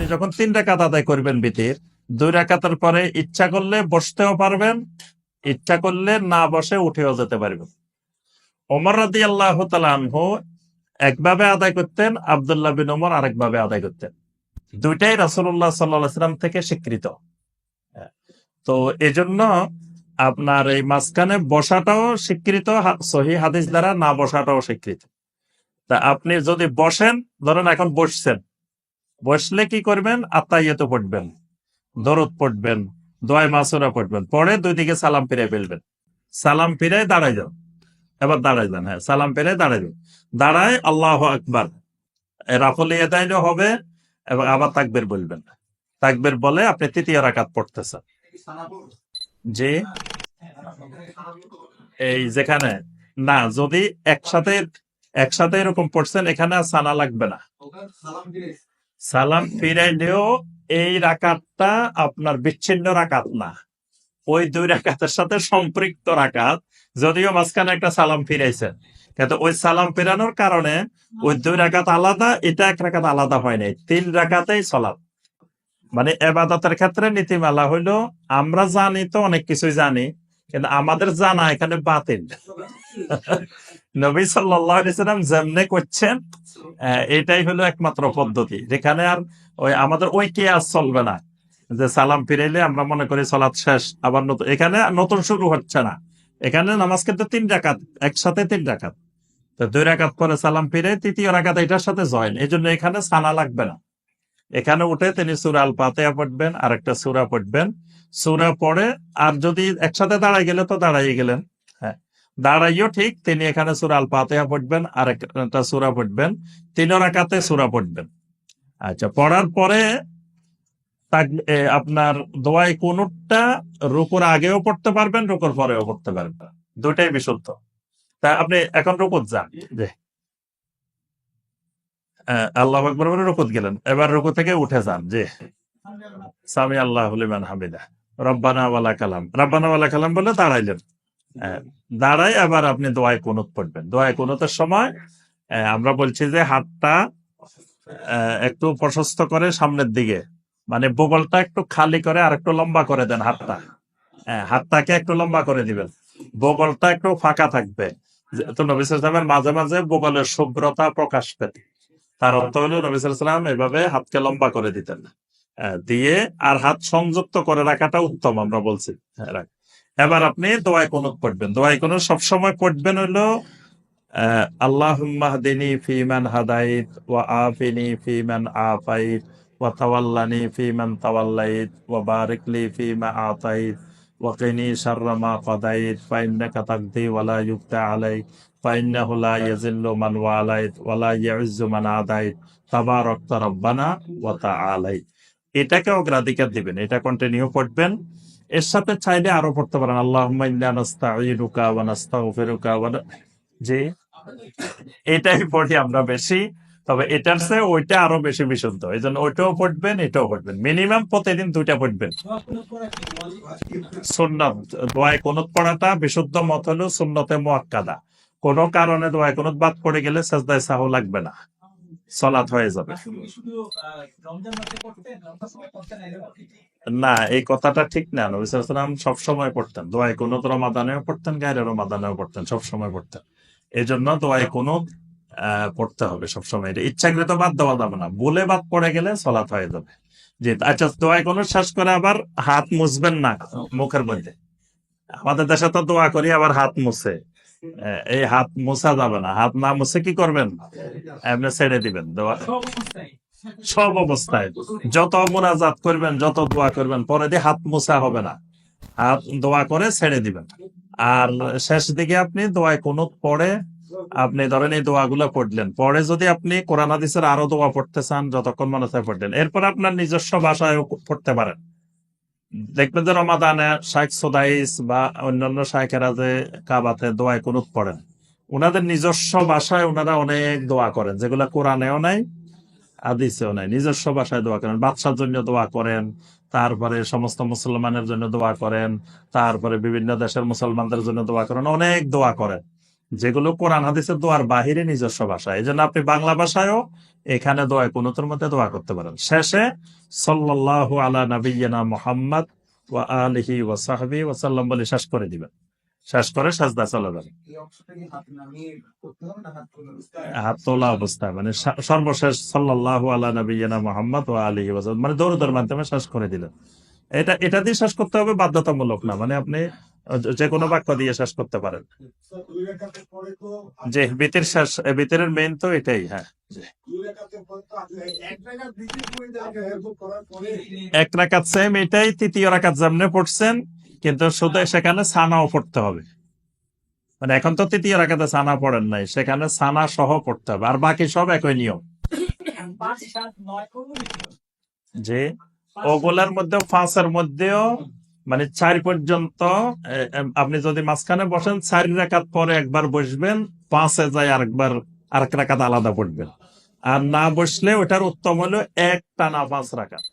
আপনি যখন 3 রাকাত আদায় করবেন বিতির, 2 রাকাতের পরে ইচ্ছা করলে বসতেও পারবেন, ইচ্ছা করলে না বসে উঠেও যেতে পারবেন। ওমর রাদিয়াল্লাহু তাআলা আনহু একভাবে আদায় করতেন, আব্দুল্লাহ বিন ওমর আরেকভাবে আদায় করতেন। দুইটাই রাসূলুল্লাহ সাল্লাল্লাহু আলাইহি ওয়াসাল্লাম থেকে স্বীকৃত। তো এজন্য আপনার এই মাঝখানে বসাটাও স্বীকৃত সহিহ হাদিস দ্বারা, না বসাটাও স্বীকৃত। তা আপনি যদি বসেন, ধরেন এখন বসছেন, বসলে কি করবেন? আত্তাহিয়াতু পড়বেন, দরুদ পড়বেন, দোয়া মাসুরা পড়বেন, পরে দুই দিকে সালাম ফিরে ফেলবেন। সালাম ফিরে দাঁড়াই যান, এবার দাঁড়াই যান, হ্যাঁ সালাম ফিরে দাঁড়াই যান, দাঁড়ায় আল্লাহু আকবার রাফল ইয়াদাইনও হবে, এবং আবার তাকবীর বলবেন। তাকবীর বলে আপনি তৃতীয় রাকাত পড়তেছেন। যে এই যেখানে না, যদি একসাথে একসাথে এরকম পড়ছেন, এখানে আর সানা লাগবে না। সালাম ফিরাইলেও এই রাকাতটা আপনার বিচ্ছিন্ন রাকাত না, ওই 2 রাকাতের সাথে সম্পৃক্ত রাকাত, যদিও মাঝখানে একটা সালাম ফিরাইছেন, কিন্তু ওই সালাম ফেরানোর কারণে ওই 2 রাকাত আলাদা, এটা 1 রাকাত আলাদা হয় নাই, 3 রাকাতেই সালাত। মানে ইবাদতের ক্ষেত্রে নীতিমালা হইলো, আমরা জানি তো অনেক কিছুই জানি, কিন্তু আমাদের জানা এখানে বাতিল। নবী সাল্লাল্লাহু আলাইহি ওয়াসাল্লাম যেমনে করছেন, এটাই হলো একমাত্র পদ্ধতি, যেখানে আর ওই আমাদের ওই কিয়াস চলবে না, যে সালাম ফিরাইলে আমরা মনে করি সালাত শেষ, আবার নতুন, এখানে নতুন শুরু হচ্ছে না। এখানে নামাজ কিন্তু 3 রাকাত, একসাথে 3 রাকাত। তো 2 রাকাত পরে সালাম ফিরে তৃতীয় রাকাত এটার সাথে জয়েন, এই জন্য এখানে সানা লাগবে না। এখানে উঠে তিনি সূরা আল ফাতিহা পড়বেন, আর একটা সূরা পড়বেন, সূরা পড়ে আর যদি একসাথে দাঁড়াই গেলে তো দাঁড়াই গেলেন, হ্যাঁ দাঁড়াইও ঠিক, তিনি এখানে সূরা আল ফাতিহা পড়বেন, আর একটা সূরা পড়বেন, 3 রাকাতে সূরা পড়বেন। আচ্ছা, পড়ার পরে আপনার দোয়ায় কুনুতটা রুকুর আগেও পড়তে পারবেন, রুকুর পরেও পড়তে পারবেন, দুটাই বিশুদ্ধ। তা আপনি এখন রুকুত যান, যে আল্লাহু আকবার বলে রুকুত গেলেন, এবার রুকু থেকে উঠে যান, যে সামি আল্লাহু লিমান হামিদা, রব্বানা ওয়ালা কালাম, রব্বানা ওয়ালা কালাম বলে দাঁড়াইলেন। দাঁড়াই আবার আপনি দোয়ায় কুনুত পড়বেন। দোয়ায় কুনুতের সময় আমরা বলছি যে হাতটা একটু প্রশস্ত করে সামনের দিকে, মানে বগলটা একটু খালি করে আর একটু লম্বা করে দেন হাতটা, হাতটাকে একটু লম্বা করে দিবেন, বগলটা একটু ফাঁকা থাকবে। তো নবী সাল্লাল্লাহু আলাইহি ওয়াসাল্লামের মাঝে মাঝে বগলের শুভ্রতা প্রকাশ পেত, তার অর্থ হলো নবী সাল্লাল্লাহু আলাইহি ওয়াসাল্লাম এভাবে হাতকে লম্বা করে দিতেন, দিয়ে আর হাত সংযুক্ত করে রাখাটা উত্তম, আমরা বলছি। এবার আপনি দোয়ায় কুনুত পড়বেন। দোয়ায় কুনুত সবসময় পড়বেন হলো আল্লাহুম্মা হদিনি ফিমান হাদাইত, ওয়া আফিনি ফিমান আফাইত, ওয়া তাওয়াল্লানি ফিমান তাওয়াল্লাইত, ওয়া বারিক লি ফিমা আতাইত, ওয়া কিনি শাররা মা কাদাইত, ফা ইন্নাকা তাকদি ওয়া লা ইউকতা আলাইক, ফা ইন্নাহু লা ইয়াযিল্লু মান ওয়ালাইত ওয়া লা ইয়াউজ্জু মান আদাইত, তাবারাকতা রব্বানা ওয়া তাআলাইত। এটাকে অগ্রাধিকার দিবেন, এটা কন্টিনিউ পড়বেন। এর সাথে চাইলে আরো পড়তে পারেন, আল্লাহুম্মা ইন্না নাস্তাঈনুকা ওয়া নাস্তাগফিরুকা ওয়া, যে এটাই পড়ি আমরা বেশি, তবে এটার চেয়ে ওইটা আরো বেশি বিশুদ্ধ, এই জন্য ওইটাও পড়বেন, এটাও পড়বেন, মিনিমাম প্রতিদিন 2টা পড়বেন। সুন্নত দোয়ায় কুনুত পড়াটা বিশুদ্ধ মত হলো সুন্নতে মুআক্কাদা, কোন কারণে দোয়ায় কুনুত বাদ পড়ে গেলে সাজদায় সাহু লাগবে না, সালাত হয়ে যাবে। না, এই কথাটা ঠিক না, নবী সাল্লাল্লাহু আলাইহি ওয়াসাল্লাম সবসময় পড়তেন দোয়ায় কুনুত, রমাদানেও পড়তেন, গায়রে রমাদানেও পড়তেন, সবসময় পড়তেন। এই জন্য দোয়ায় কুনুত পড়তে হবে সবসময়, এটা ইচ্ছাকৃত বাদ দেওয়া যাবে না, বলে বাদ পড়ে গেলে সালাত হয়ে যাবে। জি, আচ্ছা, দোয়ায় কুনুত শেষ করে আবার হাত মুছবেন না মুখের মধ্যে। আমাদের দেশে তো দোয়া করি আবার হাত মুছে, এই হাত মুছা যাবে না, হাত না মুছে কি করবেন, এমনি ছেড়ে দিবেন দোয়া, সব অবস্থায় যত মুনাজাত করবেন, যত দোয়া করবেন, পরে দিয়ে হাত মুছা হবে না, হাত দোয়া করে ছেড়ে দিবেন। আর শেষ দিকে আপনি দোয়ায় কুনুত পড়ে, আপনি ধরেন এই দোয়াগুলো পড়লেন, পরে যদি আপনি কোরআন হাদিসের আরো দোয়া পড়তে চান, যতক্ষণ মনে চায় পড়লেন, এরপর আপনার নিজস্ব ভাষায় পড়তে পারেন। দেখবেন যে রমাদানে শাইখ সুদাইস বা অন্যান্য শাইখেরা যে কাবাতে দোয়ায় কুনুত পড়েন, ওনাদের নিজস্ব ভাষায় ওনারা অনেক দোয়া করেন, যেগুলা কোরআনেও নাই হাদিসেও নাই, নিজস্ব ভাষায় দোয়া করেন, বাদশার জন্য দোয়া করেন, তারপরে সমস্ত মুসলমানের জন্য দোয়া করেন, তারপরে বিভিন্ন দেশের মুসলমানদের জন্য দোয়া করেন, অনেক দোয়া করেন, যেগুলো কোরআন হাদিসের দোয়ার বাহিরে নিজস্ব ভাষা। এই জন্য আপনি বাংলা ভাষায়ও এখানে দোয়া কুনুতের মধ্যে দোয়া করতে পারেন। শেষে সাল্লাল্লাহু আলা নাবিয়্যিনা মুহাম্মদ ওয়া আলিহি ওয়া সাহবিহি ওয়া সাল্লাম বলে শেষ করে দিবেন। শেষ করে সাজদা চলে যাবেন। হাত তোলা অবস্থায়, মানে সর্বশেষ সাল্লাল্লাহু আলা নাবিয়্যিনা মুহাম্মদ ওয়া আলিহি ওয়া সাল্লাম, মানে দরুদের মাধ্যমে শেষ করে দিলেন। এটা দিয়ে শেষ করতে হবে, বাধ্যতামূলক না, মানে আপনি যে কোনো বাক্য দিয়ে শেষ করতে পারেন। যে বিতির শেষ, বিতিরের মেইন তো এটাই। হ্যাঁ, এক রাকাত সেম এটাই, তৃতীয় রাকাত যেমনে পড়ছেন, কিন্তু শুধু সেখানে সানাও পড়তে হবে। মানে এখন তো তৃতীয় রাকাতে সানা পড়েন নাই, সেখানে সানা সহ পড়তে হবে, আর বাকি সব একই নিয়ম। যে ওগুলার মধ্যে 5 মধ্যেও মানে 4 পর্যন্ত আপনি যদি মাঝখানে বসেন, 4 রাকাত পরে একবার বসবেন, 5 যায় আরেক রাকাত আলাদা পড়বেন। আর না বসলে ওটার উত্তম হলো এক টানা 5 রাকাত।